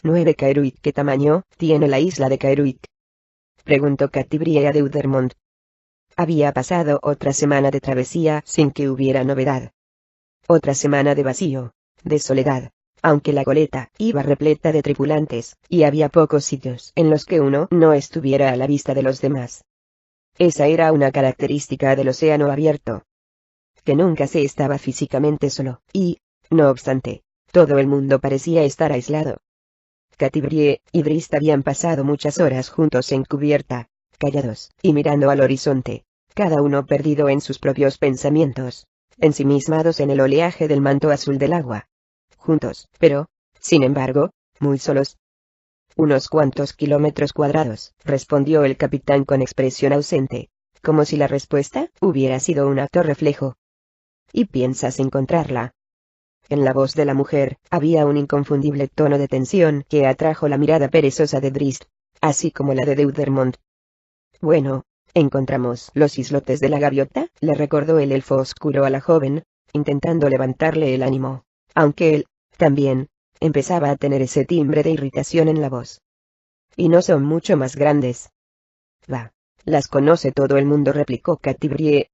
9 Caerwijk. ¿Qué tamaño tiene la isla de Caerwijk?, preguntó Catibrie a Deudermont. Había pasado otra semana de travesía sin que hubiera novedad. Otra semana de vacío, de soledad, aunque la goleta iba repleta de tripulantes, y había pocos sitios en los que uno no estuviera a la vista de los demás. Esa era una característica del océano abierto, que nunca se estaba físicamente solo, y, no obstante, todo el mundo parecía estar aislado. Catibrie y Drist habían pasado muchas horas juntos en cubierta, callados, y mirando al horizonte, cada uno perdido en sus propios pensamientos, ensimismados en el oleaje del manto azul del agua. Juntos, pero, sin embargo, muy solos. «Unos cuantos kilómetros cuadrados», respondió el capitán con expresión ausente, como si la respuesta hubiera sido un acto reflejo. «¿Y piensas encontrarla?». En la voz de la mujer había un inconfundible tono de tensión que atrajo la mirada perezosa de Drist, así como la de Deudermont. «Bueno, encontramos los islotes de la gaviota», le recordó el elfo oscuro a la joven, intentando levantarle el ánimo, aunque él, también, empezaba a tener ese timbre de irritación en la voz. «Y no son mucho más grandes». «Va, las conoce todo el mundo», replicó Catibrie.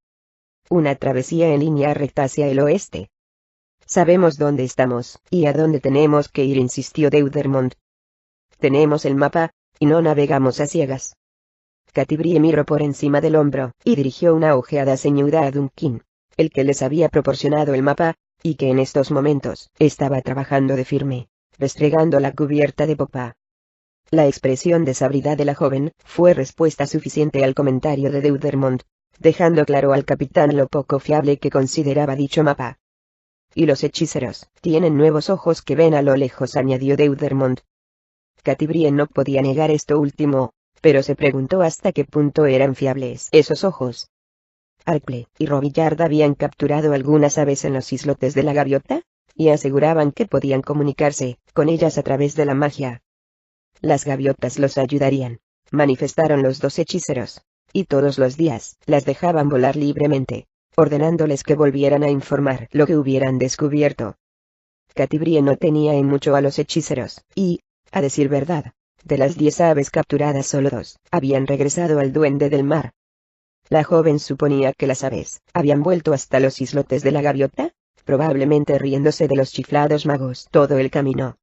«Una travesía en línea recta hacia el oeste». «Sabemos dónde estamos, y a dónde tenemos que ir», insistió Deudermont. «Tenemos el mapa, y no navegamos a ciegas». Catibrie miró por encima del hombro, y dirigió una ojeada ceñuda a Duncan, el que les había proporcionado el mapa, y que en estos momentos estaba trabajando de firme, restregando la cubierta de popa. La expresión desabrida de la joven fue respuesta suficiente al comentario de Deudermont, dejando claro al capitán lo poco fiable que consideraba dicho mapa. «Y los hechiceros tienen nuevos ojos que ven a lo lejos», añadió Deudermont. Catibrie no podía negar esto último, pero se preguntó hasta qué punto eran fiables esos ojos. Arcle y Robillard habían capturado algunas aves en los islotes de la gaviota, y aseguraban que podían comunicarse con ellas a través de la magia. Las gaviotas los ayudarían, manifestaron los dos hechiceros, y todos los días las dejaban volar libremente, ordenándoles que volvieran a informar lo que hubieran descubierto. Catibrie no tenía en mucho a los hechiceros, y, a decir verdad, de las 10 aves capturadas solo 2 habían regresado al Duende del Mar. La joven suponía que las aves habían vuelto hasta los islotes de la gaviota, probablemente riéndose de los chiflados magos todo el camino.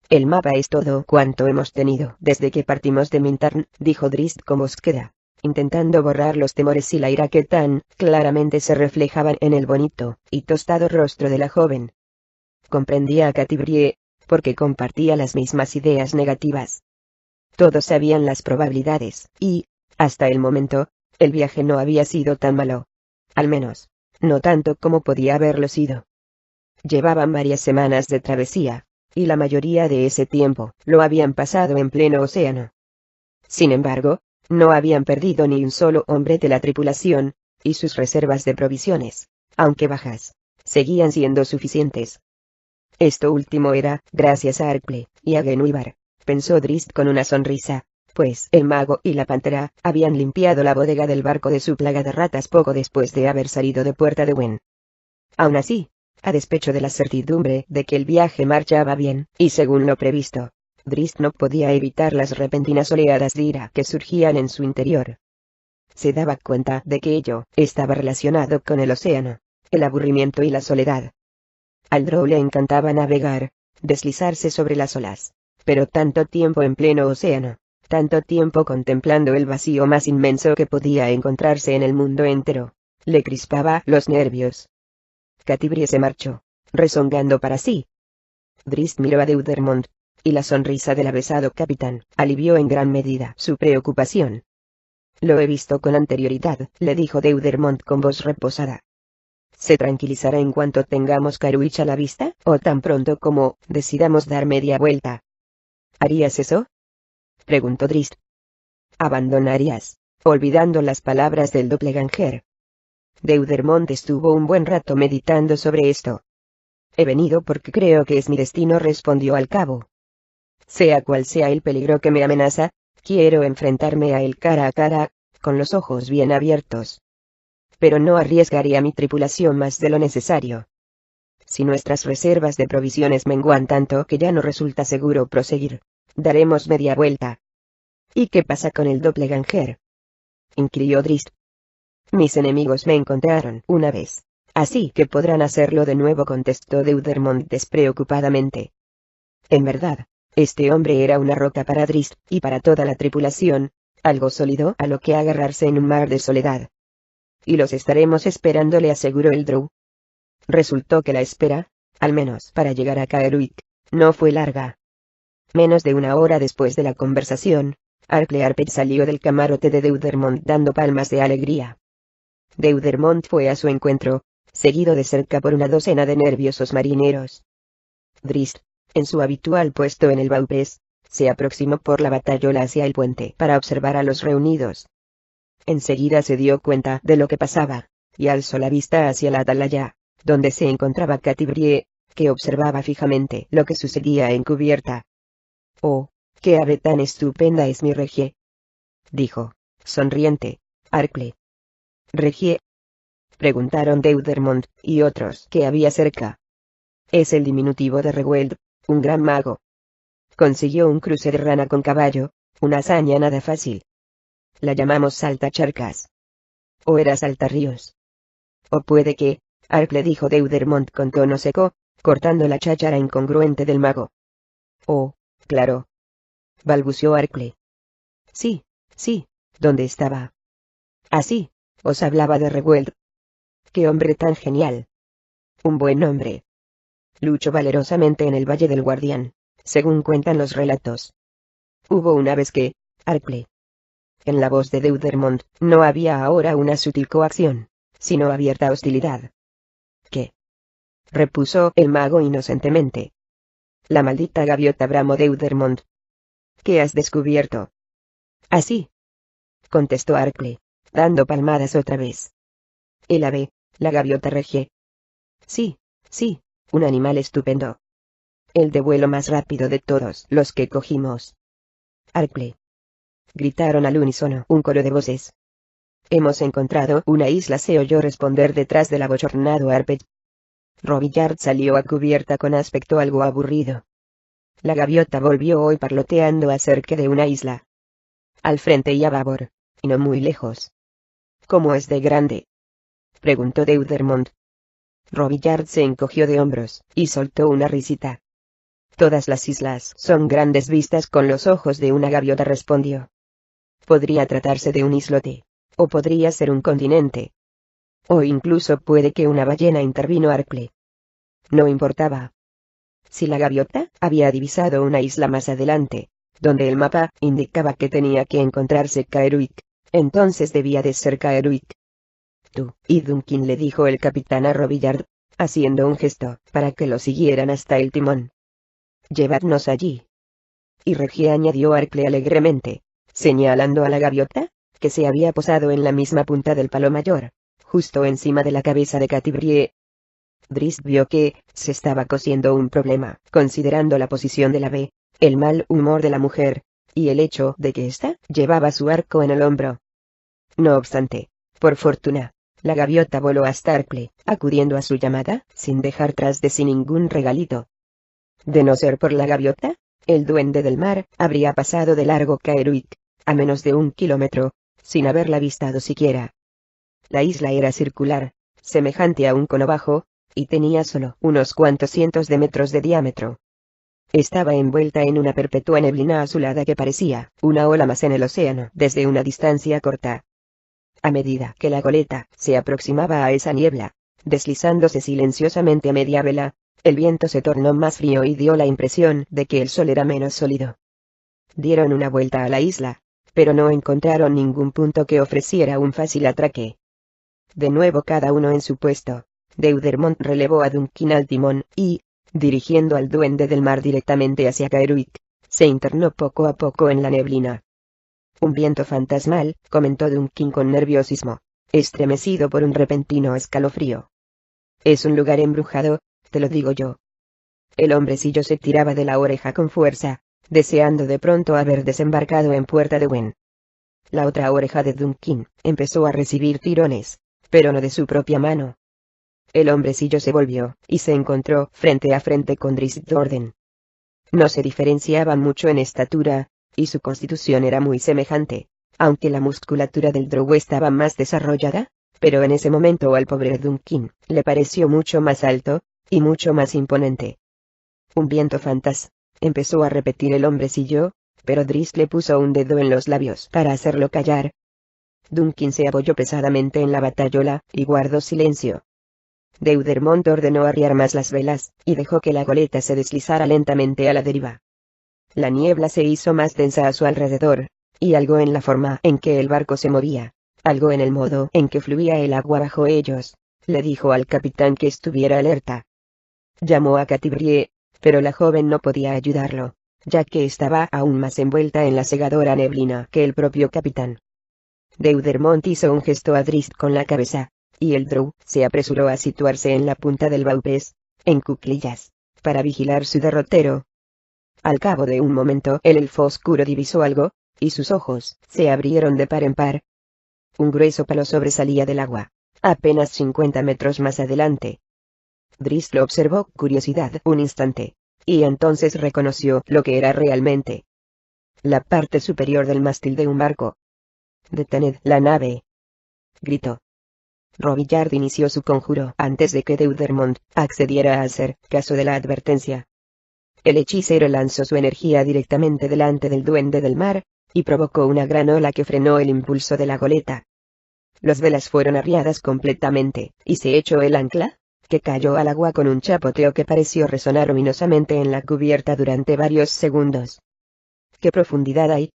«El mapa es todo cuanto hemos tenido desde que partimos de Mintarn», dijo Drist con voz queda, intentando borrar los temores y la ira que tan claramente se reflejaban en el bonito y tostado rostro de la joven. Comprendía a Catibrie, porque compartía las mismas ideas negativas. Todos sabían las probabilidades, y, hasta el momento, el viaje no había sido tan malo. Al menos, no tanto como podía haberlo sido. Llevaban varias semanas de travesía, y la mayoría de ese tiempo lo habían pasado en pleno océano. Sin embargo, no habían perdido ni un solo hombre de la tripulación, y sus reservas de provisiones, aunque bajas, seguían siendo suficientes. Esto último era gracias a Arcle y a Guenhwyvar, pensó Drist con una sonrisa, pues el mago y la pantera habían limpiado la bodega del barco de su plaga de ratas poco después de haber salido de Puerta de Wen. Aún así, a despecho de la certidumbre de que el viaje marchaba bien, y según lo previsto, Drist no podía evitar las repentinas oleadas de ira que surgían en su interior. Se daba cuenta de que ello estaba relacionado con el océano, el aburrimiento y la soledad. Al Drow le encantaba navegar, deslizarse sobre las olas, pero tanto tiempo en pleno océano, tanto tiempo contemplando el vacío más inmenso que podía encontrarse en el mundo entero, le crispaba los nervios. Catibrie se marchó, rezongando para sí. Drist miró a Deudermont, y la sonrisa del avesado capitán alivió en gran medida su preocupación. «Lo he visto con anterioridad», le dijo Deudermont con voz reposada. «¿Se tranquilizará en cuanto tengamos Caerwijk a la vista, o tan pronto como decidamos dar media vuelta?» «¿Harías eso?», preguntó Drist. «¿Abandonarías, olvidando las palabras del doppelganger?». Deudermont estuvo un buen rato meditando sobre esto. «He venido porque creo que es mi destino», respondió al cabo. «Sea cual sea el peligro que me amenaza, quiero enfrentarme a él cara a cara, con los ojos bien abiertos. Pero no arriesgaría mi tripulación más de lo necesario». Si nuestras reservas de provisiones menguan tanto que ya no resulta seguro proseguir, daremos media vuelta. ¿Y qué pasa con el doppelganger?, inquirió Drist. Mis enemigos me encontraron una vez, así que podrán hacerlo de nuevo, contestó Deudermont despreocupadamente. En verdad, este hombre era una roca para Drist y para toda la tripulación, algo sólido a lo que agarrarse en un mar de soledad. Y los estaremos esperando, le aseguró el Drow. Resultó que la espera, al menos para llegar a Caerhun, no fue larga. Menos de una hora después de la conversación, Arkle Arpet salió del camarote de Deudermont dando palmas de alegría. Deudermont fue a su encuentro, seguido de cerca por una docena de nerviosos marineros. Drist, en su habitual puesto en el bauprés, se aproximó por la batayola hacia el puente para observar a los reunidos. Enseguida se dio cuenta de lo que pasaba, y alzó la vista hacia la atalaya, donde se encontraba Catibrie, que observaba fijamente lo que sucedía en cubierta. «Oh, qué ave tan estupenda es mi Regie», dijo, sonriente, Arkle. «¿Regie?», preguntaron Deudermont y otros que había cerca. «Es el diminutivo de Reweld, un gran mago. Consiguió un cruce de rana con caballo, una hazaña nada fácil. La llamamos saltacharcas. O era saltarríos. O puede que», Arkle dijo Deudermont con tono seco, cortando la cháchara incongruente del mago. «Oh, claro», balbuceó Arkle. «Sí, sí, ¿dónde estaba?» «Así, os hablaba de Reweld. ¡Qué hombre tan genial! Un buen hombre. Luchó valerosamente en el Valle del Guardián, según cuentan los relatos. Hubo una vez que, Arkle». En la voz de Deudermont no había ahora una sutil coacción, sino abierta hostilidad. «¿Qué?», repuso el mago inocentemente. «La maldita gaviota», bramó Deudermont. «¿Qué has descubierto?» «Así», contestó Arkle, dando palmadas otra vez. «El ave, la gaviota Regie». «Sí, sí, un animal estupendo. El de vuelo más rápido de todos los que cogimos». «Arkle», gritaron al unísono un coro de voces. «Hemos encontrado una isla», se oyó responder detrás del abochornado Arpet. Robillard salió a cubierta con aspecto algo aburrido. La gaviota volvió hoy parloteando acerca de una isla. Al frente y a babor, y no muy lejos. «¿Cómo es de grande?», preguntó Deudermont. Robillard se encogió de hombros, y soltó una risita. «Todas las islas son grandes vistas con los ojos de una gaviota», respondió. «Podría tratarse de un islote, o podría ser un continente. O incluso puede que una ballena», intervino Arkle. No importaba. Si la gaviota había divisado una isla más adelante, donde el mapa indicaba que tenía que encontrarse Caerhun, entonces debía de ser Caerhun. «Tú y Duncan», le dijo el capitán a Robillard, haciendo un gesto para que lo siguieran hasta el timón. «Llevadnos allí». Y Regie, añadió Arkle alegremente, señalando a la gaviota, que se había posado en la misma punta del palo mayor, justo encima de la cabeza de Catibrie. Drist vio que se estaba cosiendo un problema, considerando la posición del ave, el mal humor de la mujer, y el hecho de que ésta llevaba su arco en el hombro. No obstante, por fortuna, la gaviota voló hasta Arkle, acudiendo a su llamada, sin dejar tras de sí ningún regalito. De no ser por la gaviota, el duende del mar habría pasado de largo Caerhun, a menos de 1 kilómetro, sin haberla avistado siquiera. La isla era circular, semejante a un cono bajo, y tenía solo unos cuantos cientos de metros de diámetro. Estaba envuelta en una perpetua neblina azulada que parecía una ola más en el océano desde una distancia corta. A medida que la goleta se aproximaba a esa niebla, deslizándose silenciosamente a media vela, el viento se tornó más frío y dio la impresión de que el sol era menos sólido. Dieron una vuelta a la isla, pero no encontraron ningún punto que ofreciera un fácil atraque. De nuevo cada uno en su puesto, Deudermont relevó a Duncan al timón y, dirigiendo al duende del mar directamente hacia Caerhun, se internó poco a poco en la neblina. «Un viento fantasmal», comentó Duncan con nerviosismo, estremecido por un repentino escalofrío. «Es un lugar embrujado, te lo digo yo». El hombrecillo se tiraba de la oreja con fuerza, deseando de pronto haber desembarcado en Puerta de Wen. La otra oreja de Duncan empezó a recibir tirones, pero no de su propia mano. el hombrecillo se volvió, y se encontró frente a frente con Drizzt Do'Urden. No se diferenciaban mucho en estatura, y su constitución era muy semejante, aunque la musculatura del drow estaba más desarrollada, pero en ese momento al pobre Duncan le pareció mucho más alto, y mucho más imponente. Un viento fantas, empezó a repetir el hombrecillo, pero Drizzt le puso un dedo en los labios para hacerlo callar. Duncan se apoyó pesadamente en la batayola, y guardó silencio. Deudermont ordenó arriar más las velas, y dejó que la goleta se deslizara lentamente a la deriva. La niebla se hizo más densa a su alrededor, y algo en la forma en que el barco se movía, algo en el modo en que fluía el agua bajo ellos, le dijo al capitán que estuviera alerta. Llamó a Catibrie, pero la joven no podía ayudarlo, ya que estaba aún más envuelta en la cegadora neblina que el propio capitán. Deudermont hizo un gesto a Drizzt con la cabeza, y el drow se apresuró a situarse en la punta del baupés, en cuclillas, para vigilar su derrotero. Al cabo de un momento el elfo oscuro divisó algo, y sus ojos se abrieron de par en par. Un grueso palo sobresalía del agua, apenas 50 metros más adelante. Drizzt lo observó con curiosidad un instante, y entonces reconoció lo que era realmente la parte superior del mástil de un barco. «Detened la nave», gritó. Robillard inició su conjuro antes de que Deudermont accediera a hacer caso de la advertencia. El hechicero lanzó su energía directamente delante del duende del mar, y provocó una gran ola que frenó el impulso de la goleta. Las velas fueron arriadas completamente, y se echó el ancla, que cayó al agua con un chapoteo que pareció resonar ominosamente en la cubierta durante varios segundos. «¿Qué profundidad hay?»,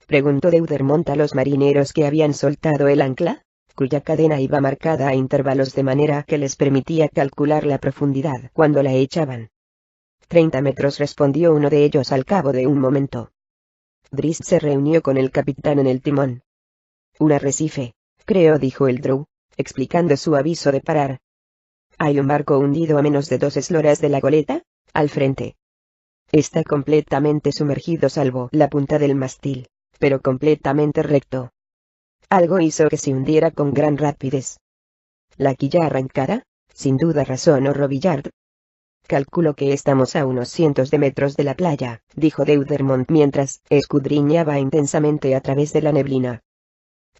preguntó Deudermont a los marineros que habían soltado el ancla, cuya cadena iba marcada a intervalos de manera que les permitía calcular la profundidad cuando la echaban. 30 metros, respondió uno de ellos al cabo de un momento. Drizzt se reunió con el capitán en el timón. «Un arrecife, creo», dijo el drow, explicando su aviso de parar. «Hay un barco hundido a menos de 2 esloras de la goleta, al frente. Está completamente sumergido salvo la punta del mástil, pero completamente recto. Algo hizo que se hundiera con gran rapidez». «¿La quilla arrancada?», sin duda razonó Robillard. «Calculo que estamos a unos cientos de metros de la playa», dijo Deudermont mientras escudriñaba intensamente a través de la neblina.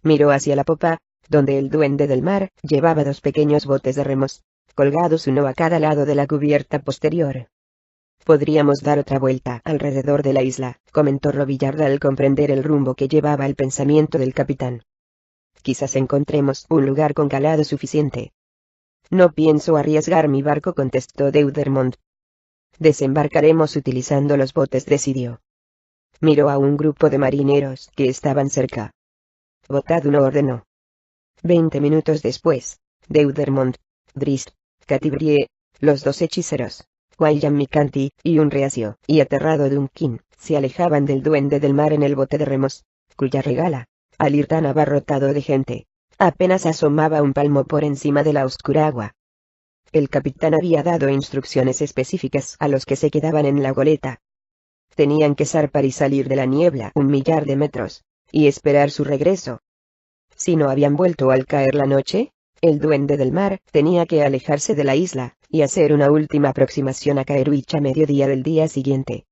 Miró hacia la popa, donde el duende del mar llevaba 2 pequeños botes de remos, colgados uno a cada lado de la cubierta posterior. «Podríamos dar otra vuelta alrededor de la isla», comentó Robillard al comprender el rumbo que llevaba el pensamiento del capitán. «Quizás encontremos un lugar con calado suficiente». «No pienso arriesgar mi barco», contestó Deudermont. «Desembarcaremos utilizando los botes», decidió. Miró a un grupo de marineros que estaban cerca. «Votad uno», ordenó. 20 minutos después, Deudermont, Drizzt, Catibrie, los 2 hechiceros, William Micanti, y un reacio y aterrado Duncan, se alejaban del duende del mar en el bote de remos, cuya regala, al ir tan abarrotado de gente, apenas asomaba un palmo por encima de la oscura agua. El capitán había dado instrucciones específicas a los que se quedaban en la goleta. Tenían que zarpar y salir de la niebla 1 millar de metros, y esperar su regreso. Si no habían vuelto al caer la noche, el duende del mar tenía que alejarse de la isla, y hacer una última aproximación a Caerwich a mediodía del día siguiente.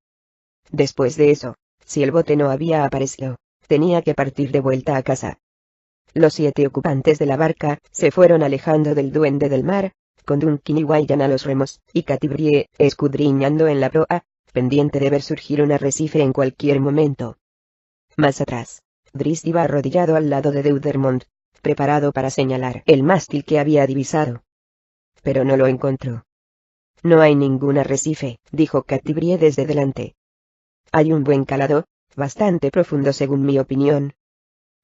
Después de eso, si el bote no había aparecido, tenía que partir de vuelta a casa. Los 7 ocupantes de la barca se fueron alejando del duende del mar, con Duncan y William a los remos, y Catibrie escudriñando en la proa, pendiente de ver surgir un arrecife en cualquier momento. Más atrás, Drizzt iba arrodillado al lado de Deudermont, preparado para señalar el mástil que había divisado. Pero no lo encontró. «No hay ningún arrecife», dijo Catibrie desde delante. «Hay un buen calado, bastante profundo según mi opinión».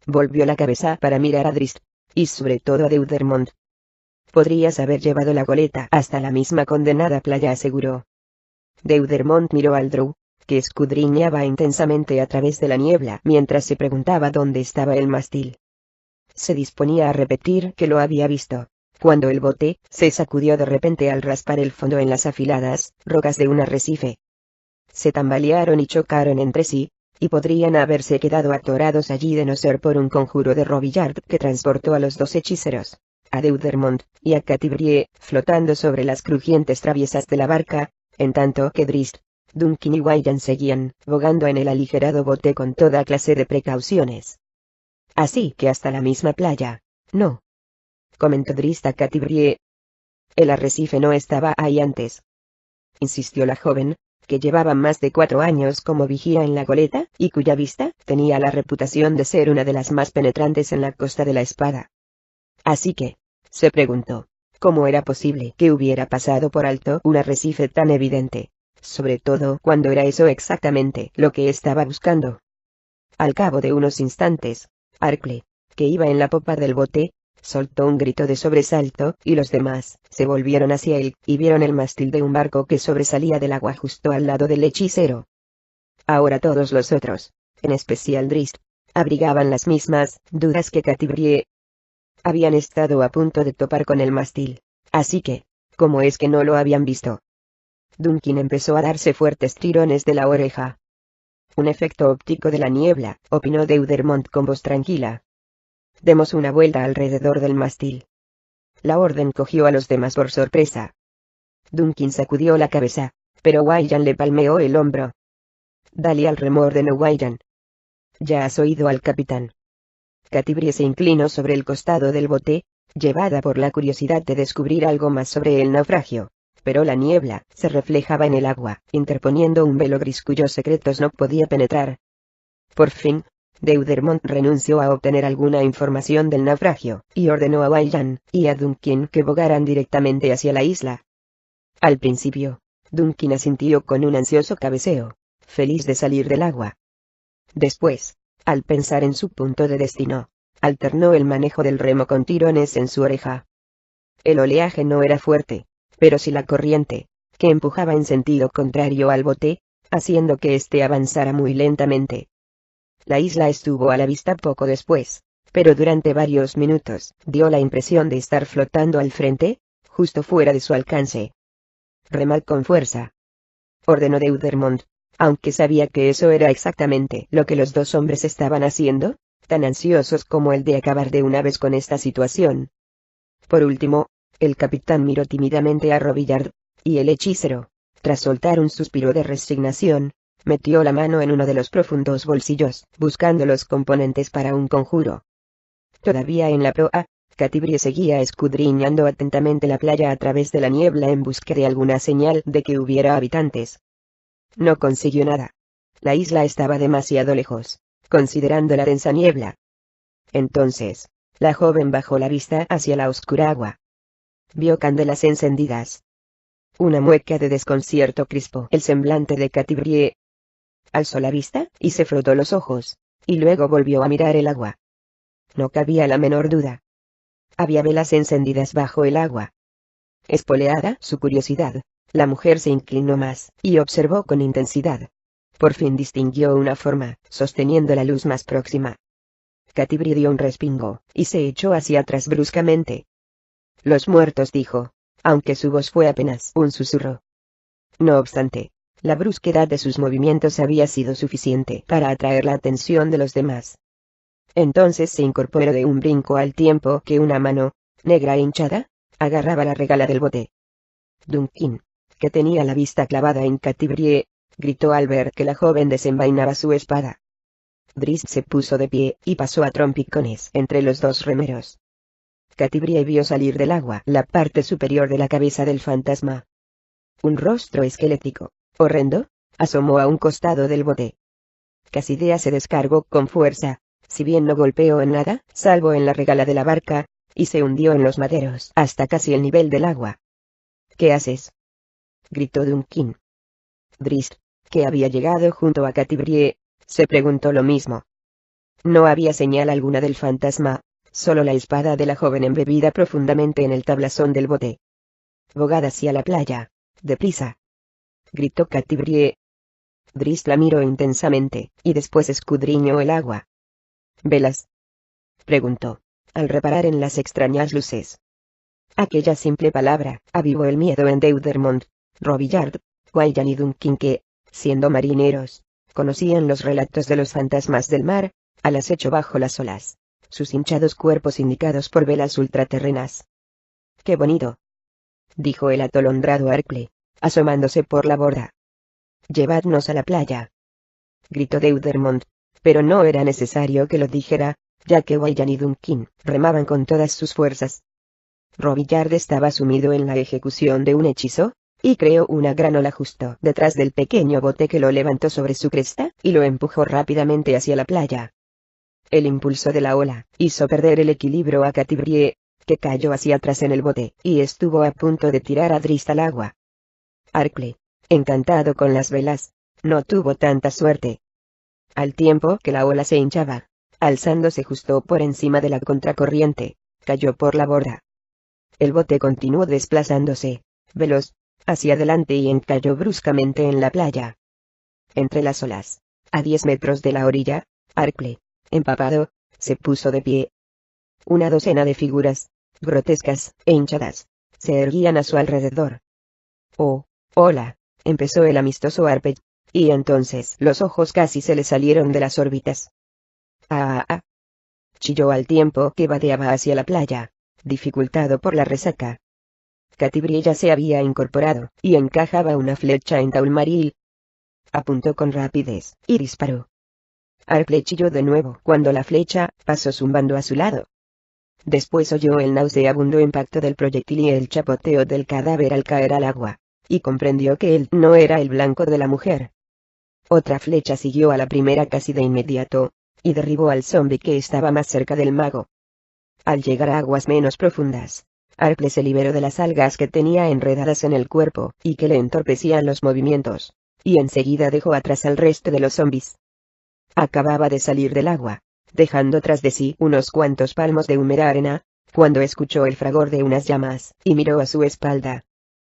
Volvió la cabeza para mirar a Drizzt, y sobre todo a Deudermont. «Podrías haber llevado la goleta hasta la misma condenada playa», aseguró. Deudermont miró al drow, que escudriñaba intensamente a través de la niebla mientras se preguntaba dónde estaba el mástil. Se disponía a repetir que lo había visto, cuando el bote se sacudió de repente al raspar el fondo en las afiladas rocas de un arrecife. Se tambalearon y chocaron entre sí, y podrían haberse quedado atorados allí de no ser por un conjuro de Robillard que transportó a los 2 hechiceros, a Deudermont, y a Catibrie, flotando sobre las crujientes traviesas de la barca, en tanto que Drizzt, Duncan y Wayland seguían, bogando en el aligerado bote con toda clase de precauciones. Así que hasta la misma playa, no, comentó Drizzt a Catibrie. El arrecife no estaba ahí antes, insistió la joven, que llevaba más de 4 años como vigía en la goleta, y cuya vista tenía la reputación de ser una de las más penetrantes en la Costa de la Espada. Así que, se preguntó, ¿cómo era posible que hubiera pasado por alto un arrecife tan evidente? Sobre todo cuando era eso exactamente lo que estaba buscando. Al cabo de unos instantes, Arcle, que iba en la popa del bote, soltó un grito de sobresalto, y los demás se volvieron hacia él, y vieron el mástil de un barco que sobresalía del agua justo al lado del hechicero. Ahora todos los otros, en especial Drizzt, abrigaban las mismas dudas que Catibrie. Habían estado a punto de topar con el mástil, así que, ¿cómo es que no lo habían visto? Duncan empezó a darse fuertes tirones de la oreja. Un efecto óptico de la niebla, opinó Deudermont con voz tranquila. Demos una vuelta alrededor del mástil. La orden cogió a los demás por sorpresa. Duncan sacudió la cabeza, pero Wayland le palmeó el hombro. Dale al remo, ordenó Wayland. Ya has oído al capitán. Catibrie se inclinó sobre el costado del bote, llevada por la curiosidad de descubrir algo más sobre el naufragio, pero la niebla se reflejaba en el agua, interponiendo un velo gris cuyos secretos no podía penetrar. Por fin, Deudermont renunció a obtener alguna información del naufragio, y ordenó a Wayland y a Duncan que bogaran directamente hacia la isla. Al principio, Duncan asintió con un ansioso cabeceo, feliz de salir del agua. Después, al pensar en su punto de destino, alternó el manejo del remo con tirones en su oreja. El oleaje no era fuerte, pero sí la corriente, que empujaba en sentido contrario al bote, haciendo que éste avanzara muy lentamente. La isla estuvo a la vista poco después, pero durante varios minutos dio la impresión de estar flotando al frente, justo fuera de su alcance. Remad con fuerza, ordenó Deudermont, aunque sabía que eso era exactamente lo que los dos hombres estaban haciendo, tan ansiosos como él de acabar de una vez con esta situación. Por último, el capitán miró tímidamente a Robillard, y el hechicero, tras soltar un suspiro de resignación, metió la mano en uno de los profundos bolsillos, buscando los componentes para un conjuro. Todavía en la proa, Catibrie seguía escudriñando atentamente la playa a través de la niebla en busca de alguna señal de que hubiera habitantes. No consiguió nada. La isla estaba demasiado lejos, considerando la densa niebla. Entonces, la joven bajó la vista hacia la oscura agua. Vio candelas encendidas. Una mueca de desconcierto crispó el semblante de Catibrie. Alzó la vista y se frotó los ojos, y luego volvió a mirar el agua. No cabía la menor duda. Había velas encendidas bajo el agua. Espoleada su curiosidad, la mujer se inclinó más, y observó con intensidad. Por fin distinguió una forma, sosteniendo la luz más próxima. Catibrie dio un respingo, y se echó hacia atrás bruscamente. Los muertos, dijo, aunque su voz fue apenas un susurro. No obstante, la brusquedad de sus movimientos había sido suficiente para atraer la atención de los demás. Entonces se incorporó de un brinco al tiempo que una mano, negra e hinchada, agarraba la regala del bote. Duncan, que tenía la vista clavada en Catibrie, gritó al ver que la joven desenvainaba su espada. Drizzt se puso de pie y pasó a trompicones entre los dos remeros. Catibrie vio salir del agua la parte superior de la cabeza del fantasma. Un rostro esquelético, horrendo, asomó a un costado del bote. Casidea se descargó con fuerza, si bien no golpeó en nada, salvo en la regala de la barca, y se hundió en los maderos hasta casi el nivel del agua. ¿Qué haces?, gritó Duncan. Drizzt, que había llegado junto a Catibrie, se preguntó lo mismo. No había señal alguna del fantasma, solo la espada de la joven embebida profundamente en el tablazón del bote. Bogad hacia la playa, deprisa, gritó Catibrie. Drizzt la miró intensamente, y después escudriñó el agua. ¿Velas?, preguntó, al reparar en las extrañas luces. Aquella simple palabra avivó el miedo en Deudermont, Robillard, Wayland y Duncan que, siendo marineros, conocían los relatos de los fantasmas del mar, al acecho bajo las olas. sus hinchados cuerpos indicados por velas ultraterrenas. «¡Qué bonito!», dijo el atolondrado Arcle, asomándose por la borda. «Llevadnos a la playa», gritó Deudermont, pero no era necesario que lo dijera, ya que Wyllan y Duncan remaban con todas sus fuerzas. Robillard estaba sumido en la ejecución de un hechizo, y creó una gran ola justo detrás del pequeño bote que lo levantó sobre su cresta, y lo empujó rápidamente hacia la playa. El impulso de la ola hizo perder el equilibrio a Catibrie, que cayó hacia atrás en el bote, y estuvo a punto de tirar a Drizzt al agua. Arcle, encantado con las velas, no tuvo tanta suerte. Al tiempo que la ola se hinchaba, alzándose justo por encima de la contracorriente, cayó por la borda. El bote continuó desplazándose, veloz, hacia adelante y encalló bruscamente en la playa. Entre las olas, a 10 metros de la orilla, Arcle, empapado, se puso de pie. Una docena de figuras, grotescas e hinchadas, se erguían a su alrededor. «Oh, hola», empezó el amistoso Arpegg, y entonces los ojos casi se le salieron de las órbitas. «Ah, ah», chilló al tiempo que vadeaba hacia la playa, dificultado por la resaca. Catibrie ya se había incorporado, y encajaba una flecha en Taulmaril. Apuntó con rapidez, y disparó. Arcle chilló de nuevo cuando la flecha pasó zumbando a su lado. Después oyó el nauseabundo impacto del proyectil y el chapoteo del cadáver al caer al agua, y comprendió que él no era el blanco de la mujer. Otra flecha siguió a la primera casi de inmediato, y derribó al zombi que estaba más cerca del mago. Al llegar a aguas menos profundas, Arcle se liberó de las algas que tenía enredadas en el cuerpo, y que le entorpecían los movimientos, y enseguida dejó atrás al resto de los zombis. Acababa de salir del agua, dejando tras de sí unos cuantos palmos de húmeda arena, cuando escuchó el fragor de unas llamas, y miró a su espalda.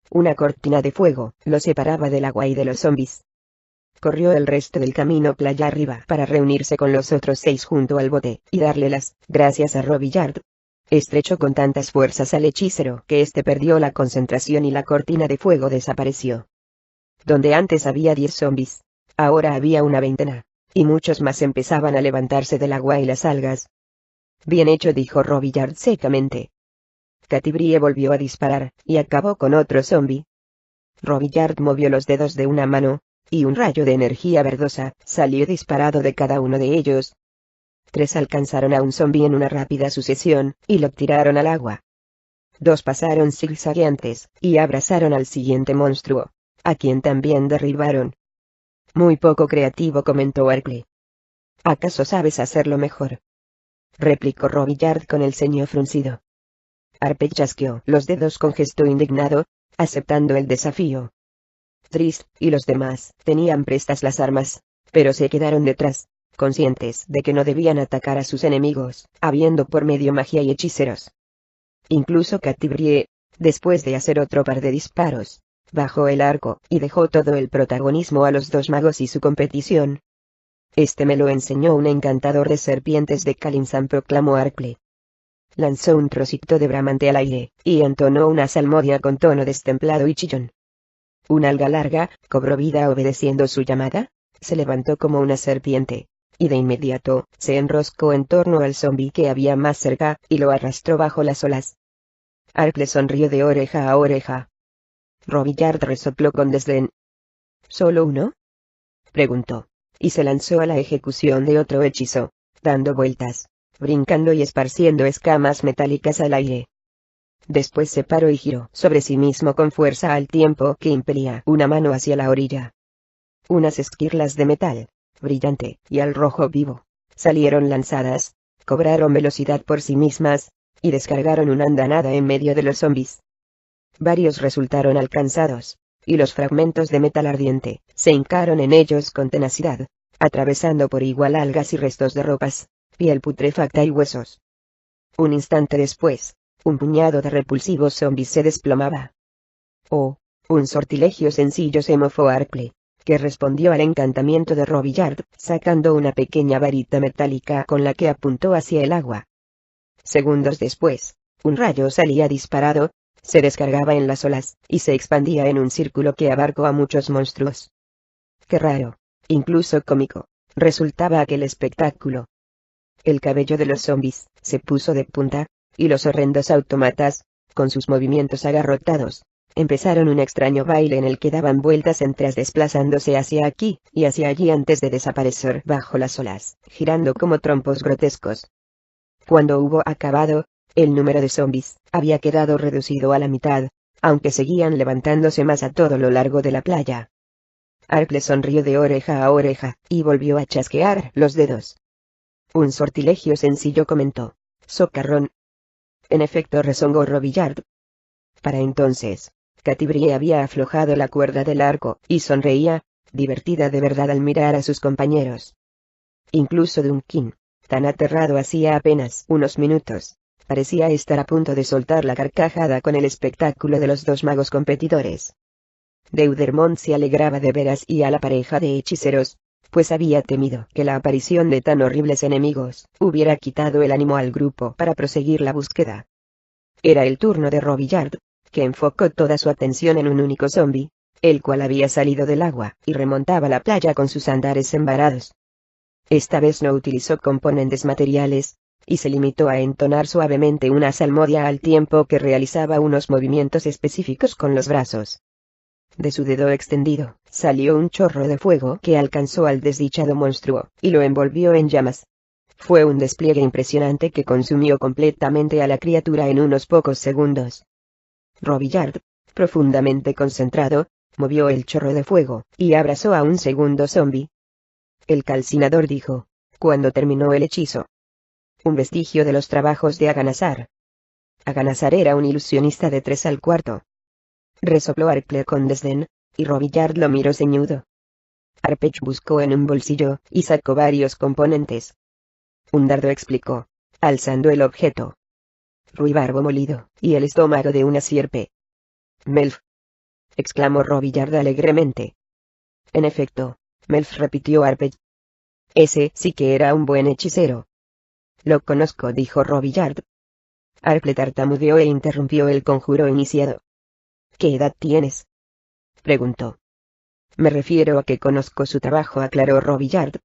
Una cortina de fuego lo separaba del agua y de los zombis. Corrió el resto del camino playa arriba para reunirse con los otros 6 junto al bote, y darle las gracias a Robillard. Estrechó con tantas fuerzas al hechicero que éste perdió la concentración y la cortina de fuego desapareció. Donde antes había 10 zombis, ahora había una veintena, y muchos más empezaban a levantarse del agua y las algas. «Bien hecho», dijo Robillard secamente. Catibrie volvió a disparar, y acabó con otro zombi. Robillard movió los dedos de una mano, y un rayo de energía verdosa salió disparado de cada uno de ellos. 3 alcanzaron a un zombi en una rápida sucesión, y lo tiraron al agua. 2 pasaron zigzagueantes, y abrazaron al siguiente monstruo, a quien también derribaron. «Muy poco creativo», comentó Arcle. «¿Acaso sabes hacerlo mejor?», replicó Robillard con el ceño fruncido. Arpegg chasqueó los dedos con gesto indignado, aceptando el desafío. Drizzt y los demás tenían prestas las armas, pero se quedaron detrás, conscientes de que no debían atacar a sus enemigos, habiendo por medio magia y hechiceros. Incluso Catibrie, después de hacer otro par de disparos, bajó el arco y dejó todo el protagonismo a los 2 magos y su competición. «Este me lo enseñó un encantador de serpientes de Calimsan», proclamó Arcle. Lanzó un trocito de bramante al aire, y entonó una salmodia con tono destemplado y chillón. Un alga larga cobró vida obedeciendo su llamada, se levantó como una serpiente, y de inmediato se enroscó en torno al zombi que había más cerca, y lo arrastró bajo las olas. Arcle sonrió de oreja a oreja. Robillard resopló con desdén. «¿Solo uno?», preguntó, y se lanzó a la ejecución de otro hechizo, dando vueltas, brincando y esparciendo escamas metálicas al aire. Después se paró y giró sobre sí mismo con fuerza al tiempo que impelía una mano hacia la orilla. Unas esquirlas de metal, brillante y al rojo vivo, salieron lanzadas, cobraron velocidad por sí mismas, y descargaron una andanada en medio de los zombis. Varios resultaron alcanzados, y los fragmentos de metal ardiente se hincaron en ellos con tenacidad, atravesando por igual algas y restos de ropas, piel putrefacta y huesos. Un instante después, un puñado de repulsivos zombis se desplomaba. «Oh, un sortilegio sencillo», se mofó Arcle, que respondió al encantamiento de Robillard, sacando una pequeña varita metálica con la que apuntó hacia el agua. Segundos después, un rayo salía disparado, se descargaba en las olas, y se expandía en un círculo que abarcó a muchos monstruos. Qué raro, incluso cómico, resultaba aquel espectáculo. El cabello de los zombies se puso de punta, y los horrendos autómatas, con sus movimientos agarrotados, empezaron un extraño baile en el que daban vueltas desplazándose hacia aquí y hacia allí antes de desaparecer bajo las olas, girando como trompos grotescos. Cuando hubo acabado, el número de zombies había quedado reducido a la mitad, aunque seguían levantándose más a todo lo largo de la playa. Arkley sonrió de oreja a oreja, y volvió a chasquear los dedos. Un sortilegio sencillo, comentó. Socarrón. En efecto, rezongó Robillard. Para entonces, Catibrie había aflojado la cuerda del arco, y sonreía, divertida de verdad al mirar a sus compañeros. Incluso Duncan, tan aterrado hacía apenas unos minutos, parecía estar a punto de soltar la carcajada con el espectáculo de los dos magos competidores. Deudermont se alegraba de veras y a la pareja de hechiceros, pues había temido que la aparición de tan horribles enemigos hubiera quitado el ánimo al grupo para proseguir la búsqueda. Era el turno de Robillard, que enfocó toda su atención en un único zombi, el cual había salido del agua y remontaba la playa con sus andares embarados. Esta vez no utilizó componentes materiales, y se limitó a entonar suavemente una salmodia al tiempo que realizaba unos movimientos específicos con los brazos. De su dedo extendido, salió un chorro de fuego que alcanzó al desdichado monstruo, y lo envolvió en llamas. Fue un despliegue impresionante que consumió completamente a la criatura en unos pocos segundos. Robillard, profundamente concentrado, movió el chorro de fuego, y abrazó a un segundo zombi. El calcinador dijo, cuando terminó el hechizo. Un vestigio de los trabajos de Aganazar. Aganazar era un ilusionista de 3 al cuarto. Resopló Arkley con desdén, y Robillard lo miró ceñudo. Arpech buscó en un bolsillo, y sacó varios componentes. Un dardo, explicó, alzando el objeto. Ruibarbo molido, y el estómago de una sierpe. Melf. Exclamó Robillard alegremente. En efecto, Melf, repitió Arpech. Ese sí que era un buen hechicero. Lo conozco, dijo Robillard. Arkley tartamudeó e interrumpió el conjuro iniciado. ¿Qué edad tienes? Preguntó. Me refiero a que conozco su trabajo, aclaró Robillard.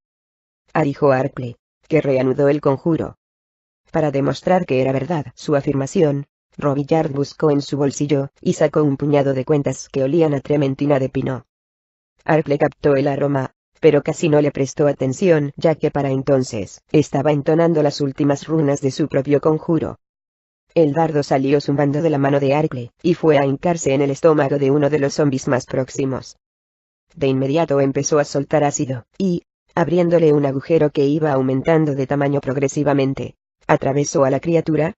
Dijo Arkley, que reanudó el conjuro. Para demostrar que era verdad su afirmación, Robillard buscó en su bolsillo, y sacó un puñado de cuentas que olían a trementina de pino. Arkley captó el aroma, pero casi no le prestó atención, ya que para entonces, estaba entonando las últimas runas de su propio conjuro. El dardo salió zumbando de la mano de Arkley, y fue a hincarse en el estómago de uno de los zombis más próximos. De inmediato empezó a soltar ácido, y, abriéndole un agujero que iba aumentando de tamaño progresivamente, atravesó a la criatura.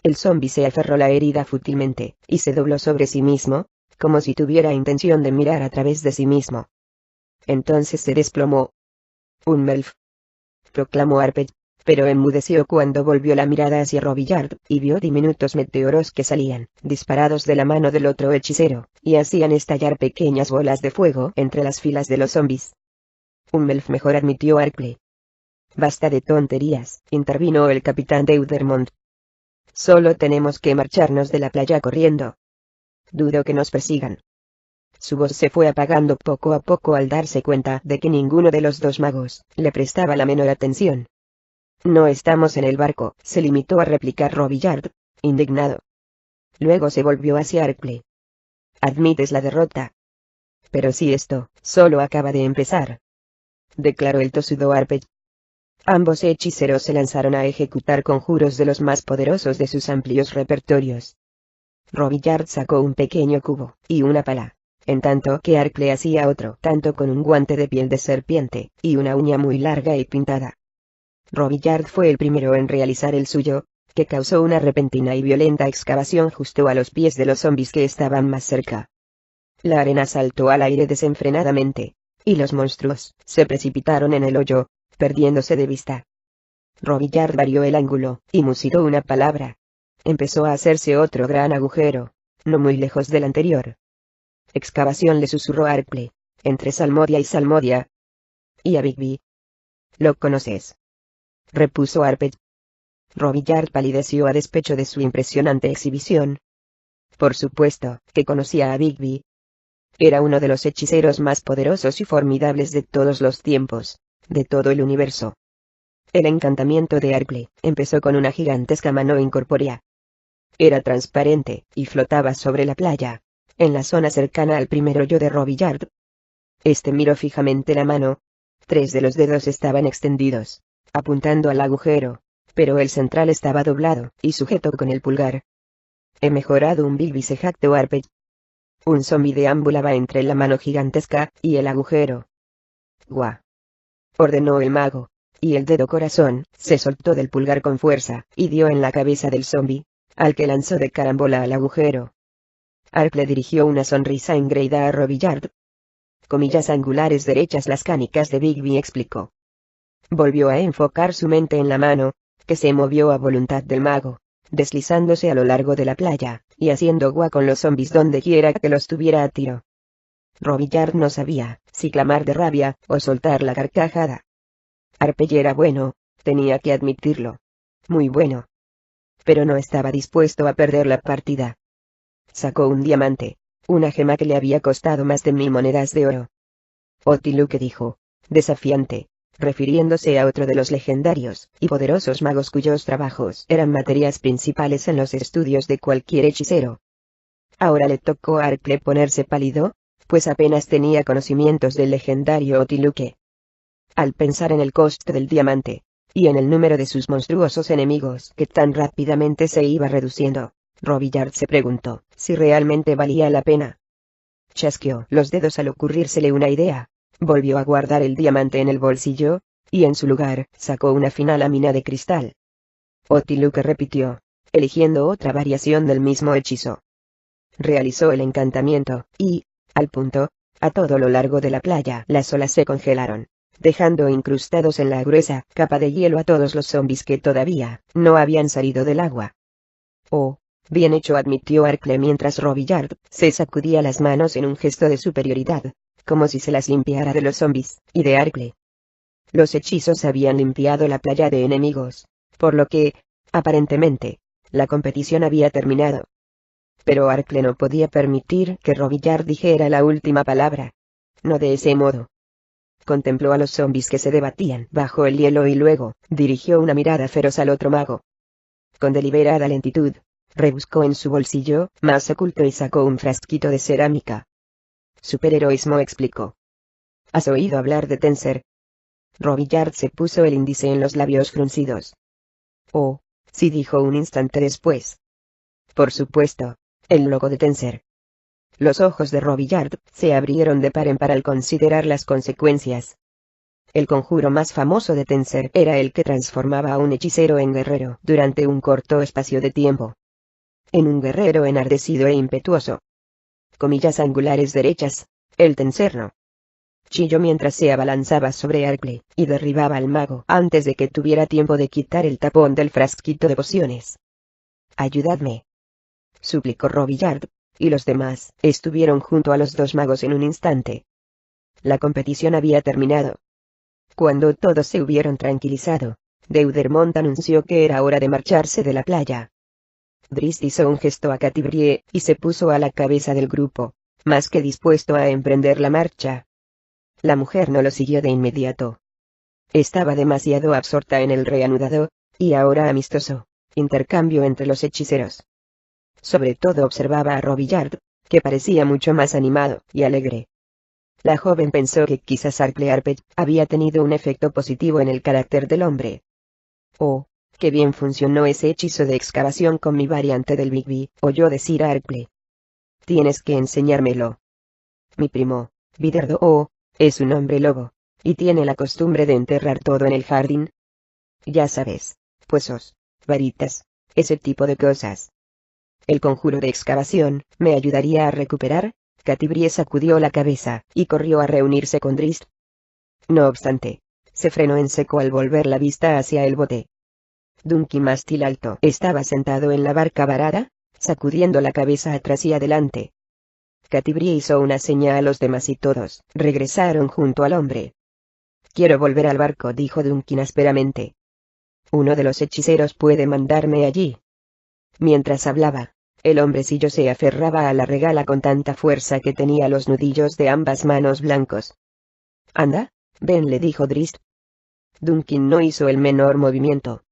El zombi se aferró la herida fútilmente, y se dobló sobre sí mismo, como si tuviera intención de mirar a través de sí mismo. Entonces se desplomó. Un Melf, proclamó Arpech, pero enmudeció cuando volvió la mirada hacia Robillard, y vio diminutos meteoros que salían, disparados de la mano del otro hechicero, y hacían estallar pequeñas bolas de fuego entre las filas de los zombis. Un Melf mejor, admitió Arkley. Basta de tonterías, intervino el capitán Deudermont. Solo tenemos que marcharnos de la playa corriendo. Dudo que nos persigan. Su voz se fue apagando poco a poco al darse cuenta de que ninguno de los dos magos le prestaba la menor atención. No estamos en el barco, se limitó a replicar Robillard, indignado. Luego se volvió hacia Arkley. Admites la derrota. Pero si esto solo acaba de empezar, declaró el tosudo Arpech. Ambos hechiceros se lanzaron a ejecutar conjuros de los más poderosos de sus amplios repertorios. Robillard sacó un pequeño cubo y una pala, en tanto que Arkley hacía otro tanto con un guante de piel de serpiente y una uña muy larga y pintada. Robillard fue el primero en realizar el suyo, que causó una repentina y violenta excavación justo a los pies de los zombis que estaban más cerca. La arena saltó al aire desenfrenadamente, y los monstruos se precipitaron en el hoyo, perdiéndose de vista. Robillard varió el ángulo, y musitó una palabra. Empezó a hacerse otro gran agujero, no muy lejos del anterior. Excavación, le susurró Arkley, entre salmodia y salmodia. ¿Y a Bigby? ¿Lo conoces?, repuso Arpech. Robillard palideció a despecho de su impresionante exhibición. Por supuesto, que conocía a Bigby. Era uno de los hechiceros más poderosos y formidables de todos los tiempos, de todo el universo. El encantamiento de Arklay empezó con una gigantesca mano incorpórea. Era transparente, y flotaba sobre la playa, en la zona cercana al primer hoyo de Robillard. Este miró fijamente la mano. 3 de los dedos estaban extendidos, apuntando al agujero, pero el central estaba doblado, y sujeto con el pulgar. He mejorado un Bigby, se jactó Arpey. Un zombi deambulaba entre la mano gigantesca y el agujero. ¡Guau!, ordenó el mago, y el dedo corazón se soltó del pulgar con fuerza, y dio en la cabeza del zombi, al que lanzó de carambola al agujero. Arklay dirigió una sonrisa engreída a Robillard. Comillas angulares derechas, las canicas de Bigby, explicó. Volvió a enfocar su mente en la mano, que se movió a voluntad del mago, deslizándose a lo largo de la playa, y haciendo guau con los zombis donde quiera que los tuviera a tiro. Robillard no sabía si clamar de rabia o soltar la carcajada. Arpey era bueno, tenía que admitirlo. Muy bueno. Pero no estaba dispuesto a perder la partida. Sacó un diamante, una gema que le había costado más de 1000 monedas de oro. Otiluque, dijo, desafiante, refiriéndose a otro de los legendarios y poderosos magos cuyos trabajos eran materias principales en los estudios de cualquier hechicero. Ahora le tocó a Arklay ponerse pálido, pues apenas tenía conocimientos del legendario Otiluque. Al pensar en el coste del diamante, y en el número de sus monstruosos enemigos que tan rápidamente se iba reduciendo, Robillard se preguntó si realmente valía la pena. Chasqueó los dedos al ocurrírsele una idea, volvió a guardar el diamante en el bolsillo, y en su lugar sacó una fina lámina de cristal. Otiluque repitió, eligiendo otra variación del mismo hechizo. Realizó el encantamiento, y, al punto, a todo lo largo de la playa las olas se congelaron, dejando incrustados en la gruesa capa de hielo a todos los zombis que todavía no habían salido del agua. Oh, bien hecho, admitió Arklay mientras Robillard se sacudía las manos en un gesto de superioridad, como si se las limpiara de los zombis y de Arklay. Los hechizos habían limpiado la playa de enemigos, por lo que, aparentemente, la competición había terminado. Pero Arklay no podía permitir que Robillard dijera la última palabra. No de ese modo. Contempló a los zombis que se debatían bajo el hielo y luego dirigió una mirada feroz al otro mago. Con deliberada lentitud, rebuscó en su bolsillo más oculto y sacó un frasquito de cerámica. Superheroísmo, explicó. ¿Has oído hablar de Tenser? Robillard se puso el índice en los labios fruncidos. Oh, sí, dijo un instante después. Por supuesto, el logo de Tenser. Los ojos de Robillard se abrieron de par en par al considerar las consecuencias. El conjuro más famoso de Tenser era el que transformaba a un hechicero en guerrero durante un corto espacio de tiempo. En un guerrero enardecido e impetuoso. Comillas angulares derechas, el Tenserno. Chilló mientras se abalanzaba sobre Arklay y derribaba al mago antes de que tuviera tiempo de quitar el tapón del frasquito de pociones. Ayudadme, suplicó Robillard, y los demás estuvieron junto a los dos magos en un instante. La competición había terminado. Cuando todos se hubieron tranquilizado, Deudermont anunció que era hora de marcharse de la playa. Drist hizo un gesto a Catibrie y se puso a la cabeza del grupo, más que dispuesto a emprender la marcha. La mujer no lo siguió de inmediato. Estaba demasiado absorta en el reanudado, y ahora amistoso, intercambio entre los hechiceros. Sobre todo observaba a Robillard, que parecía mucho más animado y alegre. La joven pensó que quizás Arklay había tenido un efecto positivo en el carácter del hombre. Oh, qué bien funcionó ese hechizo de excavación con mi variante del Bigby, oyó decir a Arklay. Tienes que enseñármelo. Mi primo, Viderdo, es un hombre lobo, y tiene la costumbre de enterrar todo en el jardín. Ya sabes, huesos, varitas, ese tipo de cosas. El conjuro de excavación me ayudaría a recuperar. Catibrie sacudió la cabeza y corrió a reunirse con Drist. No obstante, se frenó en seco al volver la vista hacia el bote. Dunky Mástil Alto estaba sentado en la barca varada, sacudiendo la cabeza atrás y adelante. Catibrie hizo una seña a los demás y todos regresaron junto al hombre. Quiero volver al barco, dijo Dunkin ásperamente. Uno de los hechiceros puede mandarme allí. Mientras hablaba, el hombrecillo se aferraba a la regala con tanta fuerza que tenía los nudillos de ambas manos blancos. Anda, ven, le dijo Drist. Duncan no hizo el menor movimiento.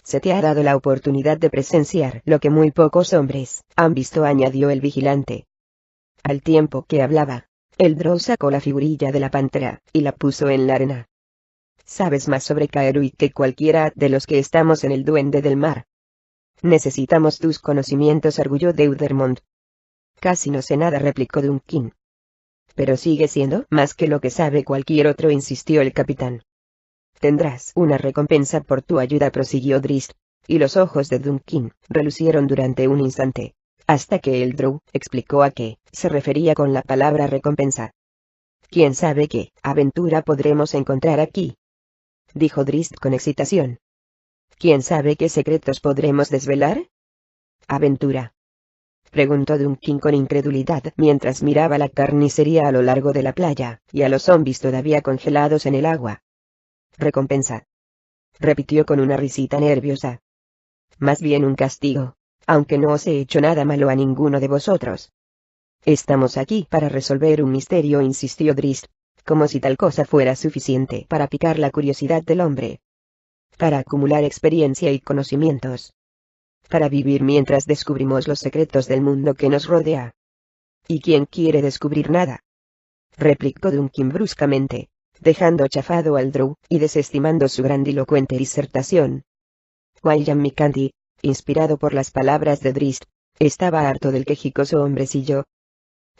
Se te ha dado la oportunidad de presenciar lo que muy pocos hombres han visto, añadió el vigilante. Al tiempo que hablaba, el Drow sacó la figurilla de la pantera y la puso en la arena. Sabes más sobre Kaeruit que cualquiera de los que estamos en el Duende del Mar. Necesitamos tus conocimientos, arguyó Deudermond. Casi no sé nada, replicó Duncan. Pero sigue siendo más que lo que sabe cualquier otro, insistió el capitán. Tendrás una recompensa por tu ayuda, prosiguió Drizzt, y los ojos de Duncan relucieron durante un instante, hasta que el Drow explicó a qué se refería con la palabra recompensa. ¿Quién sabe qué aventura podremos encontrar aquí?, dijo Drizzt con excitación. ¿Quién sabe qué secretos podremos desvelar? ¿Aventura?, preguntó Duncan con incredulidad mientras miraba la carnicería a lo largo de la playa, y a los zombies todavía congelados en el agua. Recompensa, repitió con una risita nerviosa. Más bien un castigo, aunque no os he hecho nada malo a ninguno de vosotros. Estamos aquí para resolver un misterio, insistió Drizzt, como si tal cosa fuera suficiente para picar la curiosidad del hombre. Para acumular experiencia y conocimientos. Para vivir mientras descubrimos los secretos del mundo que nos rodea. ¿Y quién quiere descubrir nada?, replicó Duncan bruscamente, dejando chafado al Drow y desestimando su grandilocuente disertación. William Mykanti, inspirado por las palabras de Drizzt, estaba harto del quejicoso hombrecillo.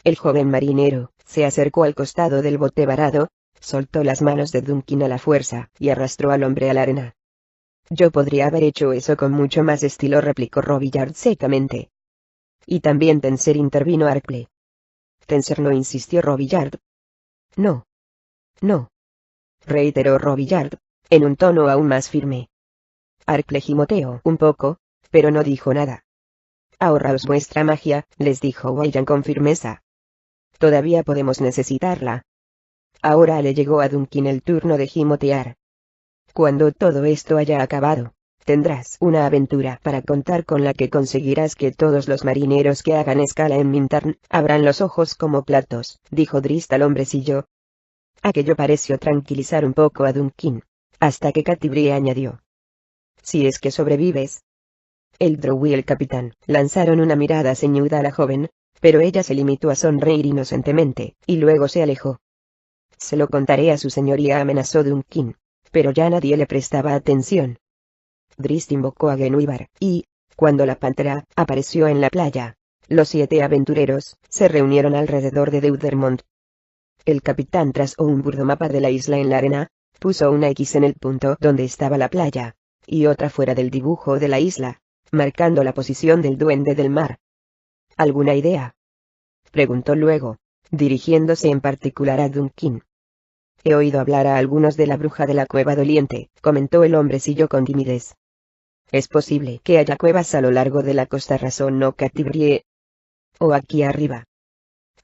El joven marinero se acercó al costado del bote varado, soltó las manos de Duncan a la fuerza y arrastró al hombre a la arena. Yo podría haber hecho eso con mucho más estilo, replicó Robillard secamente. Y también Tenser, intervino Arklay. Tenser no, insistió Robillard. No. No, reiteró Robillard, en un tono aún más firme. Arklay gimoteó un poco, pero no dijo nada. Ahorraos vuestra magia, les dijo William con firmeza. Todavía podemos necesitarla. Ahora le llegó a Duncan el turno de gimotear. Cuando todo esto haya acabado, tendrás una aventura para contar con la que conseguirás que todos los marineros que hagan escala en Mintarn abran los ojos como platos, dijo Drizzt al hombrecillo. Aquello pareció tranquilizar un poco a Duncan, hasta que Catibrie añadió. Si es que sobrevives. El Drow y el capitán lanzaron una mirada ceñuda a la joven, pero ella se limitó a sonreír inocentemente, y luego se alejó. Se lo contaré a su señoría, amenazó Duncan, pero ya nadie le prestaba atención. Drizzt invocó a Genuibar, y, cuando la pantera apareció en la playa, los 7 aventureros se reunieron alrededor de Deudermond. El capitán trazó un burdo mapa de la isla en la arena, puso una X en el punto donde estaba la playa, y otra fuera del dibujo de la isla, marcando la posición del Duende del Mar. ¿Alguna idea?, preguntó luego, dirigiéndose en particular a Duncan. He oído hablar a algunos de la bruja de la cueva doliente, comentó el hombrecillo con timidez. Es posible que haya cuevas a lo largo de la costa, razonó Catibrie. O aquí arriba.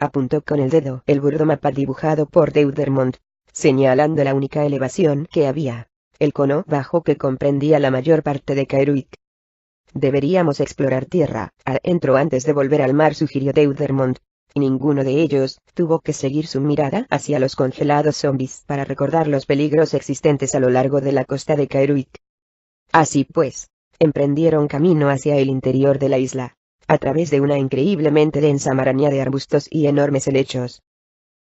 Apuntó con el dedo el burdo mapa dibujado por Deudermond, señalando la única elevación que había, el cono bajo que comprendía la mayor parte de Kaeruit. Deberíamos explorar tierra adentro antes de volver al mar, sugirió Deudermond, y ninguno de ellos tuvo que seguir su mirada hacia los congelados zombies para recordar los peligros existentes a lo largo de la costa de Kaeruit. Así pues, emprendieron camino hacia el interior de la isla, a través de una increíblemente densa maraña de arbustos y enormes helechos.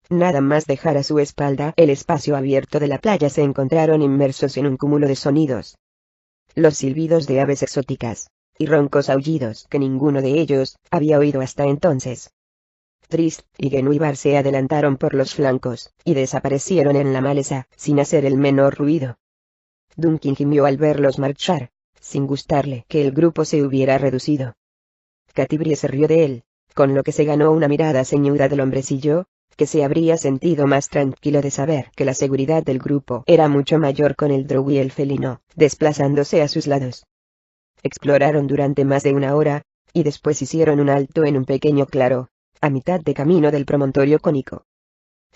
Nada más dejar a su espalda el espacio abierto de la playa, se encontraron inmersos en un cúmulo de sonidos. Los silbidos de aves exóticas, y roncos aullidos que ninguno de ellos había oído hasta entonces. Drizzt y Genuibar se adelantaron por los flancos, y desaparecieron en la maleza, sin hacer el menor ruido. Duncan gimió al verlos marchar, sin gustarle que el grupo se hubiera reducido. Catibrie se rió de él, con lo que se ganó una mirada ceñuda del hombrecillo, que se habría sentido más tranquilo de saber que la seguridad del grupo era mucho mayor con el Drow y el felino, desplazándose a sus lados. Exploraron durante más de una hora, y después hicieron un alto en un pequeño claro, a mitad de camino del promontorio cónico.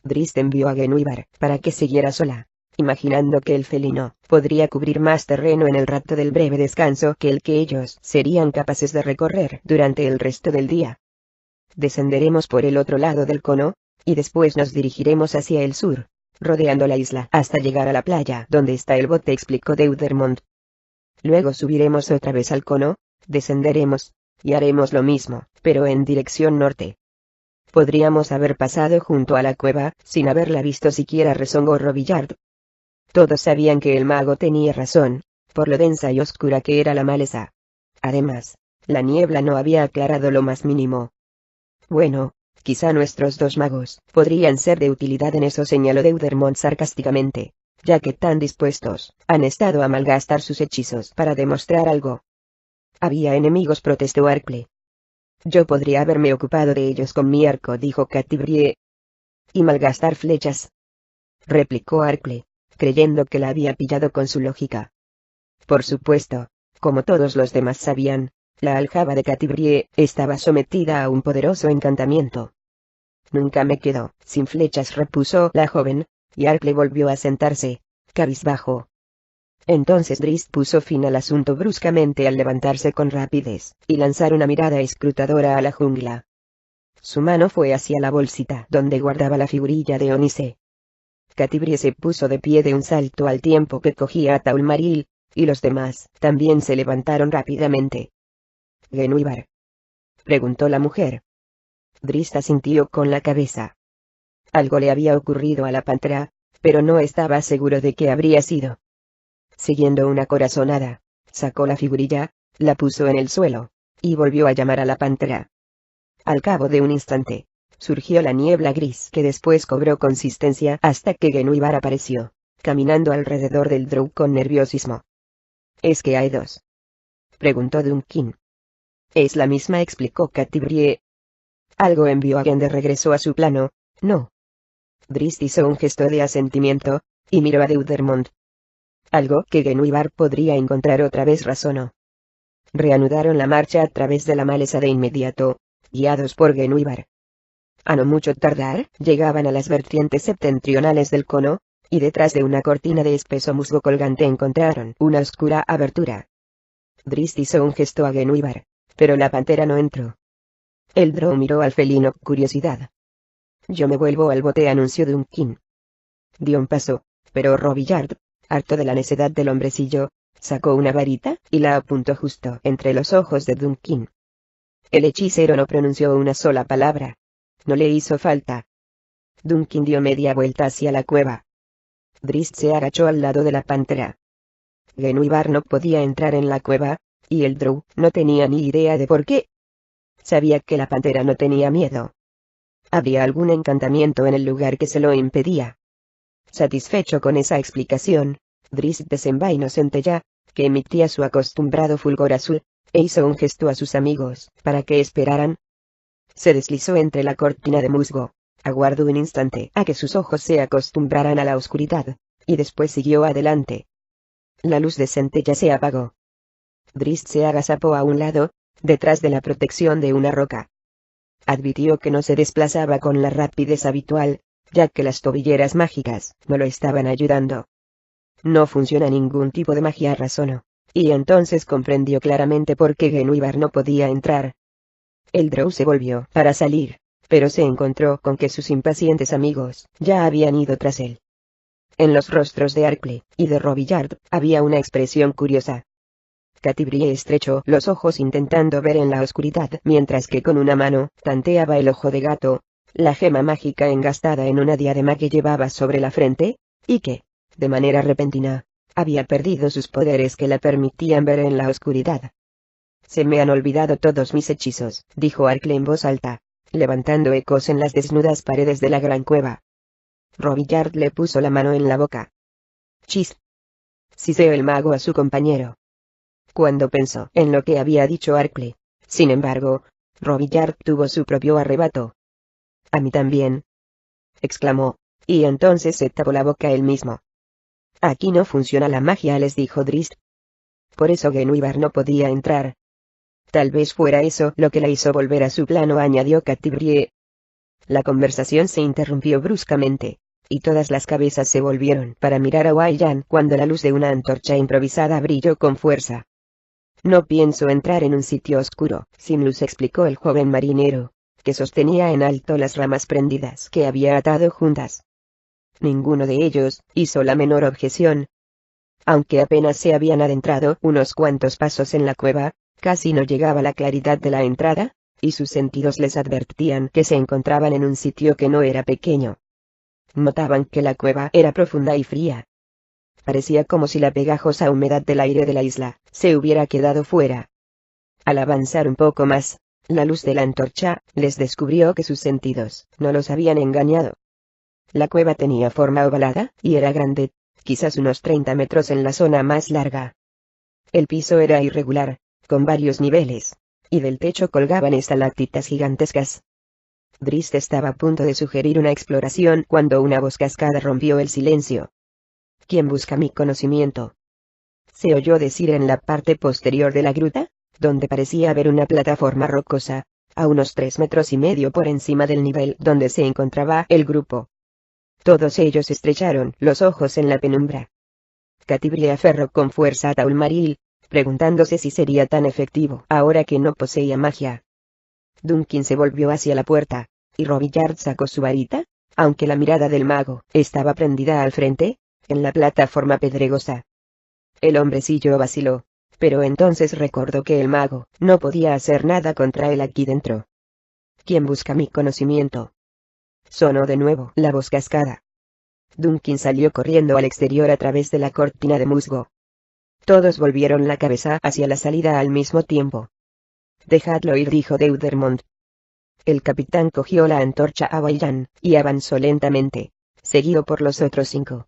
Drizzt envió a Genuibar para que siguiera sola, imaginando que el felino podría cubrir más terreno en el rato del breve descanso que el que ellos serían capaces de recorrer durante el resto del día. Descenderemos por el otro lado del cono, y después nos dirigiremos hacia el sur, rodeando la isla hasta llegar a la playa donde está el bote, explicó Deudermont. Luego subiremos otra vez al cono, descenderemos, y haremos lo mismo, pero en dirección norte. Podríamos haber pasado junto a la cueva, sin haberla visto siquiera, rezongó Robillard. Todos sabían que el mago tenía razón, por lo densa y oscura que era la maleza. Además, la niebla no había aclarado lo más mínimo. Bueno, quizá nuestros dos magos podrían ser de utilidad en eso, señaló Deudermont sarcásticamente, ya que tan dispuestos han estado a malgastar sus hechizos para demostrar algo. Había enemigos, protestó Arcle. Yo podría haberme ocupado de ellos con mi arco, dijo Catibrie. ¿Y malgastar flechas?, replicó Arcle, creyendo que la había pillado con su lógica. Por supuesto, como todos los demás sabían, la aljaba de Catibrie estaba sometida a un poderoso encantamiento. Nunca me quedo sin flechas, repuso la joven, y Arcle volvió a sentarse, cabizbajo. Entonces Drist puso fin al asunto bruscamente al levantarse con rapidez y lanzar una mirada escrutadora a la jungla. Su mano fue hacia la bolsita donde guardaba la figurilla de Onice. Catibrie se puso de pie de un salto al tiempo que cogía a Taulmaril, y los demás también se levantaron rápidamente. —¿Genuibar? —preguntó la mujer. Drist asintió con la cabeza. Algo le había ocurrido a la pantera, pero no estaba seguro de qué habría sido. Siguiendo una corazonada, sacó la figurilla, la puso en el suelo, y volvió a llamar a la pantera. Al cabo de un instante, surgió la niebla gris que después cobró consistencia hasta que Genuibar apareció, caminando alrededor del drow con nerviosismo. —¿Es que hay dos? —preguntó Duncan. —Es la misma, explicó Catibrie. Algo envió a Gen de regreso a su plano, ¿no? Drist hizo un gesto de asentimiento, y miró a Deudermont. Algo que Genuibar podría encontrar otra vez, razonó. Reanudaron la marcha a través de la maleza de inmediato, guiados por Genuibar. A no mucho tardar, llegaban a las vertientes septentrionales del cono, y detrás de una cortina de espeso musgo colgante encontraron una oscura abertura. Drist hizo un gesto a Genuibar, pero la pantera no entró. El drow miró al felino con curiosidad. —Yo me vuelvo al bote —anunció Duncan. Dio un paso, pero Robillard, harto de la necedad del hombrecillo, sacó una varita y la apuntó justo entre los ojos de Duncan. El hechicero no pronunció una sola palabra. No le hizo falta. Duncan dio media vuelta hacia la cueva. Drist se agachó al lado de la pantera. Genuibar no podía entrar en la cueva, y el drow no tenía ni idea de por qué. Sabía que la pantera no tenía miedo. Habría algún encantamiento en el lugar que se lo impedía. Satisfecho con esa explicación, Drist desenvainó Centella, que emitía su acostumbrado fulgor azul, e hizo un gesto a sus amigos, para que esperaran. Se deslizó entre la cortina de musgo, aguardó un instante a que sus ojos se acostumbraran a la oscuridad, y después siguió adelante. La luz de Centella se apagó. Drist se agazapó a un lado, detrás de la protección de una roca. Advirtió que no se desplazaba con la rapidez habitual, ya que las tobilleras mágicas no lo estaban ayudando. No funciona ningún tipo de magia, razonó, y entonces comprendió claramente por qué Genuibar no podía entrar. El drow se volvió para salir, pero se encontró con que sus impacientes amigos ya habían ido tras él. En los rostros de Arcle y de Robillard había una expresión curiosa. Catibrie estrechó los ojos intentando ver en la oscuridad, mientras que con una mano tanteaba el ojo de gato, la gema mágica engastada en una diadema que llevaba sobre la frente, y que, de manera repentina, había perdido sus poderes que la permitían ver en la oscuridad. —Se me han olvidado todos mis hechizos —dijo Arcle en voz alta, levantando ecos en las desnudas paredes de la gran cueva. Robillard le puso la mano en la boca. —Chis. Siseó el mago a su compañero. Cuando pensó en lo que había dicho Arcle, sin embargo, Robillard tuvo su propio arrebato. —A mí también —exclamó, y entonces se tapó la boca él mismo. —Aquí no funciona la magia —les dijo Drist. Por eso Genuibar no podía entrar. Tal vez fuera eso lo que la hizo volver a su plano —añadió Catibrie. La conversación se interrumpió bruscamente, y todas las cabezas se volvieron para mirar a Wei Yan cuando la luz de una antorcha improvisada brilló con fuerza. —No pienso entrar en un sitio oscuro sin luz —explicó el joven marinero, que sostenía en alto las ramas prendidas que había atado juntas. Ninguno de ellos hizo la menor objeción. Aunque apenas se habían adentrado unos cuantos pasos en la cueva, casi no llegaba la claridad de la entrada, y sus sentidos les advertían que se encontraban en un sitio que no era pequeño. Notaban que la cueva era profunda y fría. Parecía como si la pegajosa humedad del aire de la isla se hubiera quedado fuera. Al avanzar un poco más, la luz de la antorcha les descubrió que sus sentidos no los habían engañado. La cueva tenía forma ovalada, y era grande, quizás unos 30 metros en la zona más larga. El piso era irregular, con varios niveles, y del techo colgaban estalactitas gigantescas. Drizzt estaba a punto de sugerir una exploración cuando una voz cascada rompió el silencio. ¿Quién busca mi conocimiento? Se oyó decir en la parte posterior de la gruta, donde parecía haber una plataforma rocosa, a unos 3,5 metros por encima del nivel donde se encontraba el grupo. Todos ellos estrecharon los ojos en la penumbra. Catti-brie aferró con fuerza a Taulmaril, preguntándose si sería tan efectivo ahora que no poseía magia. Duncan se volvió hacia la puerta, y Robillard sacó su varita, aunque la mirada del mago estaba prendida al frente, en la plataforma pedregosa. El hombrecillo vaciló, pero entonces recordó que el mago no podía hacer nada contra él aquí dentro. ¿Quién busca mi conocimiento? Sonó de nuevo la voz cascada. Duncan salió corriendo al exterior a través de la cortina de musgo. Todos volvieron la cabeza hacia la salida al mismo tiempo. Dejadlo ir, dijo Deudermont. El capitán cogió la antorcha a Valjean y avanzó lentamente, seguido por los otros 5.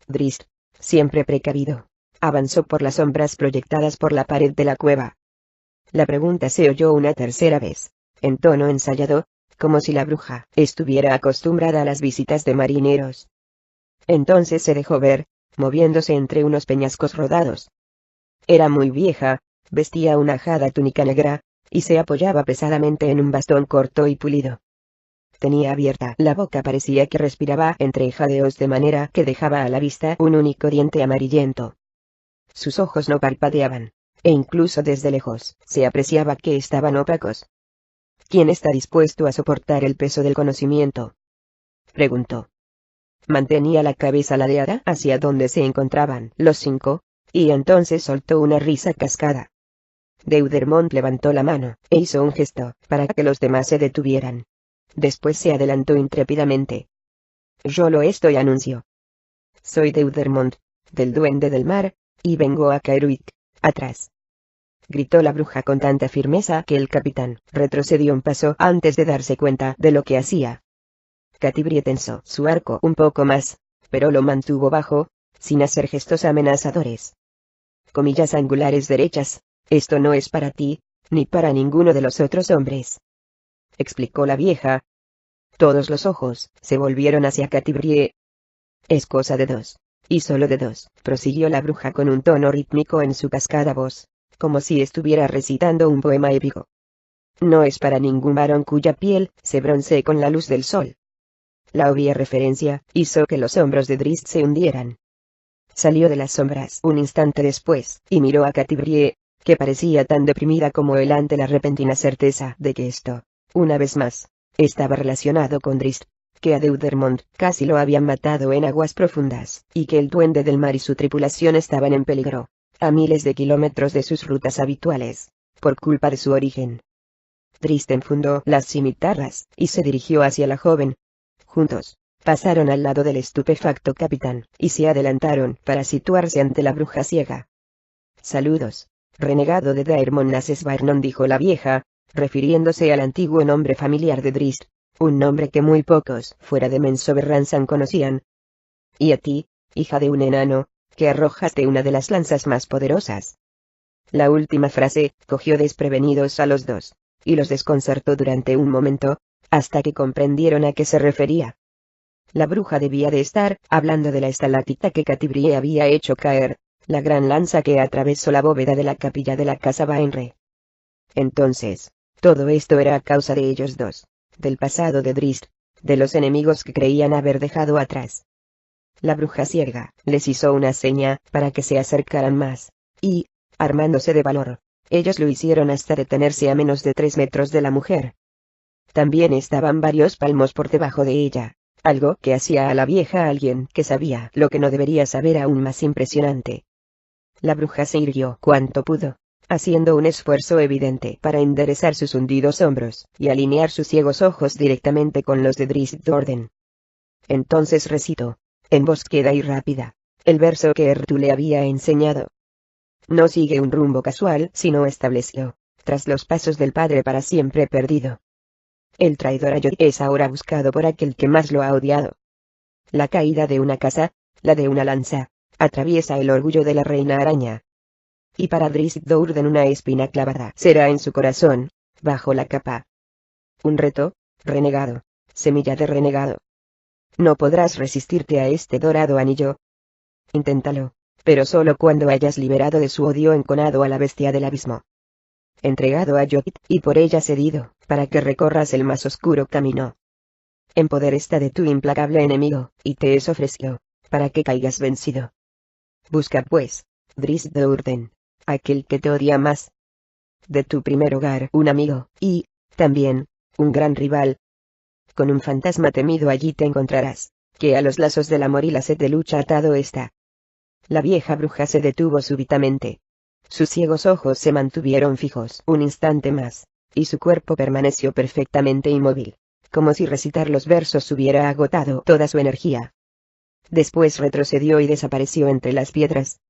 Drizzt, siempre precavido, avanzó por las sombras proyectadas por la pared de la cueva. La pregunta se oyó una tercera vez, en tono ensayado, como si la bruja estuviera acostumbrada a las visitas de marineros. Entonces se dejó ver, moviéndose entre unos peñascos rodados. Era muy vieja, vestía una ajada túnica negra, y se apoyaba pesadamente en un bastón corto y pulido. Tenía abierta la boca, parecía que respiraba entre jadeos de manera que dejaba a la vista un único diente amarillento. Sus ojos no parpadeaban, e incluso desde lejos se apreciaba que estaban opacos. ¿Quién está dispuesto a soportar el peso del conocimiento?, preguntó. Mantenía la cabeza ladeada hacia donde se encontraban los 5, y entonces soltó una risa cascada. Deudermont levantó la mano e hizo un gesto para que los demás se detuvieran. Después se adelantó intrépidamente. Yo lo estoy, anunció. Soy Deudermont, del Duende del Mar, y vengo a Caerwick, atrás. Gritó la bruja con tanta firmeza que el capitán retrocedió un paso antes de darse cuenta de lo que hacía. Catti-brie tensó su arco un poco más, pero lo mantuvo bajo, sin hacer gestos amenazadores. Comillas angulares derechas, esto no es para ti, ni para ninguno de los otros hombres, explicó la vieja. Todos los ojos se volvieron hacia Catti-brie. Es cosa de 2, y solo de 2, prosiguió la bruja con un tono rítmico en su cascada voz, como si estuviera recitando un poema épico. No es para ningún varón cuya piel se broncee con la luz del sol. La obvia referencia hizo que los hombros de Drizzt se hundieran. Salió de las sombras un instante después, y miró a Catti-brie, que parecía tan deprimida como él ante la repentina certeza de que esto, una vez más, estaba relacionado con Drizzt, que a Deudermont casi lo habían matado en aguas profundas, y que el Duende del Mar y su tripulación estaban en peligro, a miles de kilómetros de sus rutas habituales, por culpa de su origen. Drizzt enfundó las cimitarras, y se dirigió hacia la joven. Juntos, pasaron al lado del estupefacto capitán, y se adelantaron para situarse ante la bruja ciega. Saludos, renegado de Daermon Nases Vaernon, dijo la vieja, refiriéndose al antiguo nombre familiar de Drizzt, un nombre que muy pocos fuera de Mensober Ransan conocían. Y a ti, hija de un enano, que arrojaste una de las lanzas más poderosas. La última frase cogió desprevenidos a los 2, y los desconcertó durante un momento, hasta que comprendieron a qué se refería. La bruja debía de estar hablando de la estalactita que Catti-brie había hecho caer, la gran lanza que atravesó la bóveda de la capilla de la casa Wainre. Entonces, todo esto era a causa de ellos 2, del pasado de Drizzt, de los enemigos que creían haber dejado atrás. La bruja ciega les hizo una seña para que se acercaran más, y, armándose de valor, ellos lo hicieron hasta detenerse a menos de 3 metros de la mujer. También estaban varios palmos por debajo de ella, algo que hacía a la vieja alguien que sabía lo que no debería saber aún más impresionante. La bruja se irguió cuanto pudo, haciendo un esfuerzo evidente para enderezar sus hundidos hombros y alinear sus ciegos ojos directamente con los de Drizzt Do'Urden. Entonces recitó, en voz queda y rápida, el verso que Errtu le había enseñado. No sigue un rumbo casual, sino estableció, tras los pasos del padre para siempre perdido. El traidor Ayod es ahora buscado por aquel que más lo ha odiado. La caída de una casa, la de una lanza, atraviesa el orgullo de la reina araña. Y para Drizzt Do'Urden una espina clavada será en su corazón, bajo la capa. Un reto, renegado, semilla de renegado. No podrás resistirte a este dorado anillo. Inténtalo, pero solo cuando hayas liberado de su odio enconado a la bestia del abismo. Entregado a Jodit y por ella cedido, para que recorras el más oscuro camino. En poder está de tu implacable enemigo, y te es ofrecido, para que caigas vencido. Busca pues, Drizzt Do'Urden, aquel que te odia más. De tu primer hogar un amigo, y, también, un gran rival. Con un fantasma temido allí te encontrarás, que a los lazos del amor y la sed de lucha atado está. La vieja bruja se detuvo súbitamente. Sus ciegos ojos se mantuvieron fijos un instante más, y su cuerpo permaneció perfectamente inmóvil, como si recitar los versos hubiera agotado toda su energía. Después retrocedió y desapareció entre las piedras.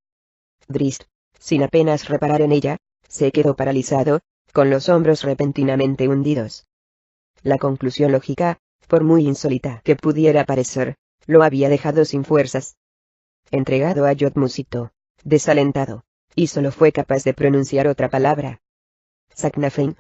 Drizzt, sin apenas reparar en ella, se quedó paralizado, con los hombros repentinamente hundidos. La conclusión lógica, por muy insólita que pudiera parecer, lo había dejado sin fuerzas. Entregado a Jotmusito, desalentado, y solo fue capaz de pronunciar otra palabra. Saknafein.